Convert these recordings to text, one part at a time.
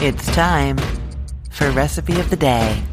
It's time for Recipe of the Day.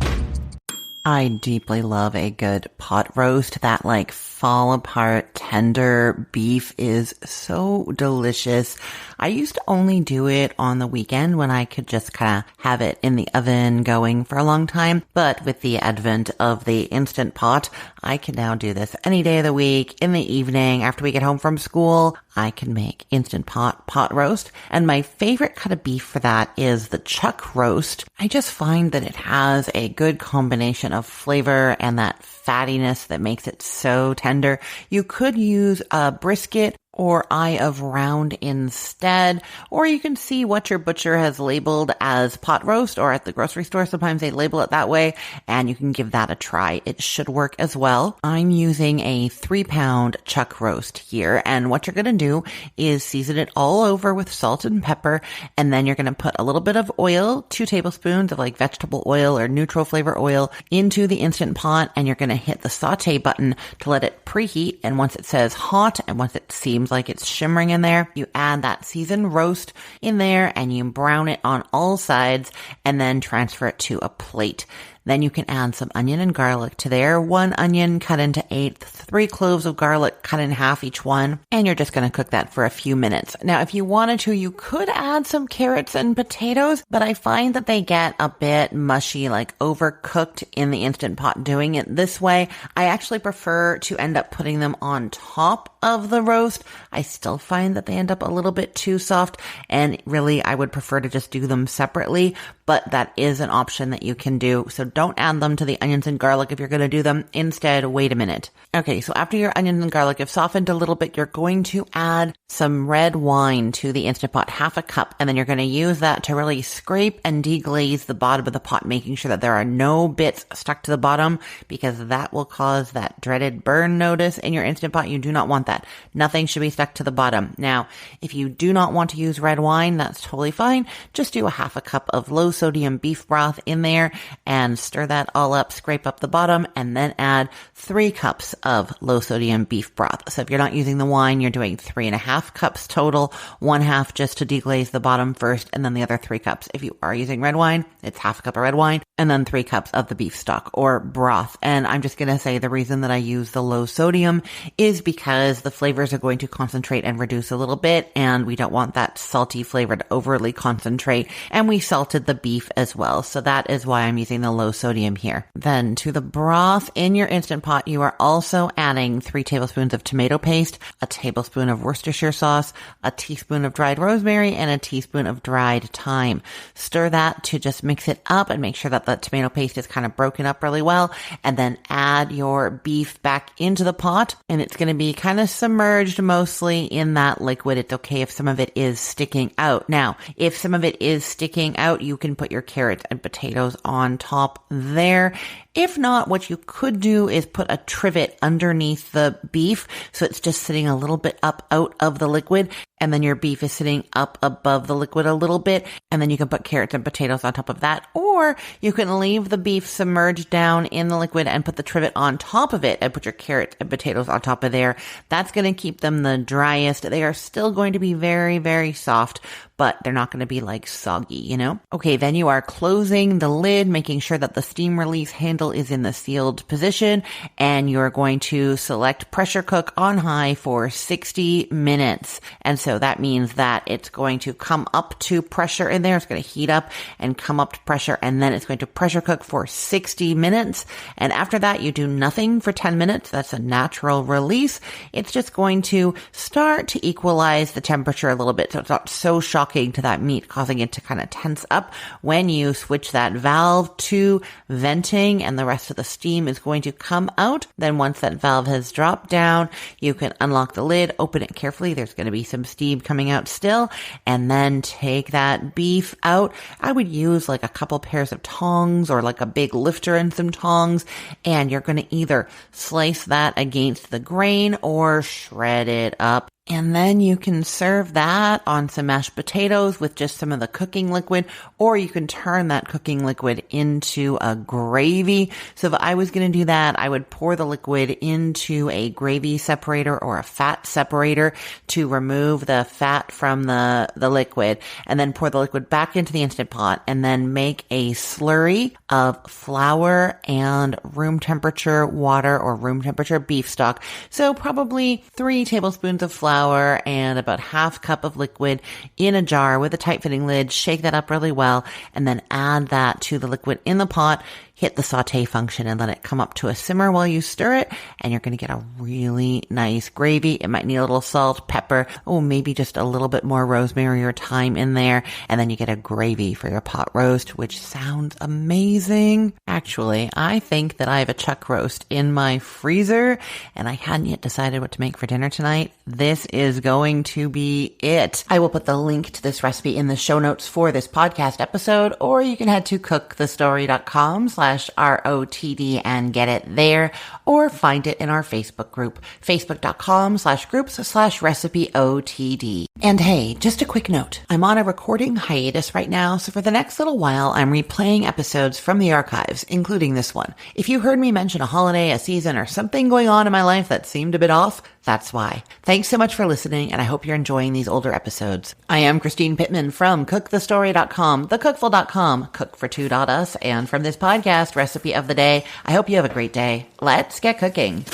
I deeply love a good pot roast. That fall apart tender beef is so delicious. I used to only do it on the weekend when I could just kind of have it in the oven going for a long time. But with the advent of the Instant Pot, I can now do this any day of the week, in the evening, after we get home from school. I can make Instant Pot roast. And my favorite cut of beef for that is the chuck roast. I just find that it has a good combination of flavor and that fattiness that makes it so tender. You could use a brisket or eye of round instead, or you can see what your butcher has labeled as pot roast, or at the grocery store sometimes they label it that way, and you can give that a try. It should work as well. I'm using a 3-pound chuck roast here, and what you're going to do is season it all over with salt and pepper, and then you're going to put a little bit of oil, 2 tablespoons of vegetable oil or neutral flavor oil, into the Instant Pot, and you're going to hit the saute button to let it preheat. And once it says hot and once it seems like it's shimmering in there, you add that seasoned roast in there and you brown it on all sides and then transfer it to a plate. Then you can add some onion and garlic to there. 1 onion cut into 8, 3 cloves of garlic cut in half each one. And you're just going to cook that for a few minutes. Now, if you wanted to, you could add some carrots and potatoes, but I find that they get a bit mushy, overcooked in the Instant Pot doing it this way. I actually prefer to end up putting them on top of the roast. I still find that they end up a little bit too soft, and really I would prefer to just do them separately, but that is an option that you can do. So don't add them to the onions and garlic if you're going to do them. Instead, wait a minute. Okay, so after your onions and garlic have softened a little bit, you're going to add some red wine to the Instant Pot, half a cup, and then you're going to use that to really scrape and deglaze the bottom of the pot, making sure that there are no bits stuck to the bottom, because that will cause that dreaded burn notice in your Instant Pot. You do not want that. Nothing should be stuck to the bottom. Now, if you do not want to use red wine, that's totally fine. Just do a half a cup of low sodium beef broth in there and stir that all up, scrape up the bottom, and then add 3 cups of low sodium beef broth. So if you're not using the wine, you're doing 3.5 cups total, 1/2 just to deglaze the bottom first, and then the other 3 cups. If you are using red wine, it's half a cup of red wine, and then 3 cups of the beef stock or broth. And I'm just going to say the reason that I use the low sodium is because the flavors are going to concentrate and reduce a little bit, and we don't want that salty flavor to overly concentrate. And we salted the beef as well, so that is why I'm using the low sodium here. Then to the broth in your Instant Pot, you are also adding 3 tablespoons of tomato paste, a tablespoon of Worcestershire sauce, a teaspoon of dried rosemary, and a teaspoon of dried thyme. Stir that to just mix it up and make sure that the tomato paste is kind of broken up really well, and then add your beef back into the pot, and it's going to be kind of submerged mostly in that liquid. It's okay if some of it is sticking out. Now, if some of it is sticking out, you can put your carrots and potatoes on top there. If not, what you could do is put a trivet underneath the beef, so it's just sitting a little bit up out of the liquid, and then your beef is sitting up above the liquid a little bit, and then you can put carrots and potatoes on top of that. Or you can leave the beef submerged down in the liquid and put the trivet on top of it and put your carrots and potatoes on top of there. That's going to keep them the driest. They are still going to be very, very soft, but they're not going to be soggy, you know? Okay, then you are closing the lid, making sure that the steam release handle is in the sealed position, and you're going to select pressure cook on high for 60 minutes. And so that means that it's going to come up to pressure in there. It's going to heat up and come up to pressure, and then it's going to pressure cook for 60 minutes. And after that, you do nothing for 10 minutes. That's a natural release. It's just going to start to equalize the temperature a little bit, so it's not so shocking to that meat, causing it to kind of tense up when you switch that valve to venting, and the rest of the steam is going to come out. Then once that valve has dropped down, you can unlock the lid, open it carefully. There's going to be some steam coming out still, and then take that beef out. I would use a couple pairs of tongs or a big lifter and some tongs, and you're going to either slice that against the grain or shred it up. And then you can serve that on some mashed potatoes with just some of the cooking liquid, or you can turn that cooking liquid into a gravy. So if I was going to do that, I would pour the liquid into a gravy separator or a fat separator to remove the fat from the liquid, and then pour the liquid back into the Instant Pot, and then make a slurry of flour and room temperature water or room temperature beef stock. So probably 3 tablespoons of flour and about half cup of liquid in a jar with a tight fitting lid. Shake that up really well and then add that to the liquid in the pot. Hit the saute function and let it come up to a simmer while you stir it, and you're going to get a really nice gravy. It might need a little salt, pepper, maybe just a little bit more rosemary or thyme in there, and then you get a gravy for your pot roast, which sounds amazing. Actually, I think that I have a chuck roast in my freezer, and I hadn't yet decided what to make for dinner tonight. This is going to be it. I will put the link to this recipe in the show notes for this podcast episode, or you can head to cookthestory.com/ROTD and get it there, or find it in our Facebook group, facebook.com/groups/recipeotd. And hey, just a quick note. I'm on a recording hiatus right now, so for the next little while, I'm replaying episodes from the archives, including this one. If you heard me mention a holiday, a season, or something going on in my life that seemed a bit off, that's why. Thanks so much for listening, and I hope you're enjoying these older episodes. I am Christine Pittman from cookthestory.com, thecookful.com, cookfor2.us, and from this podcast, Recipe of the Day. I hope you have a great day. Let's get cooking.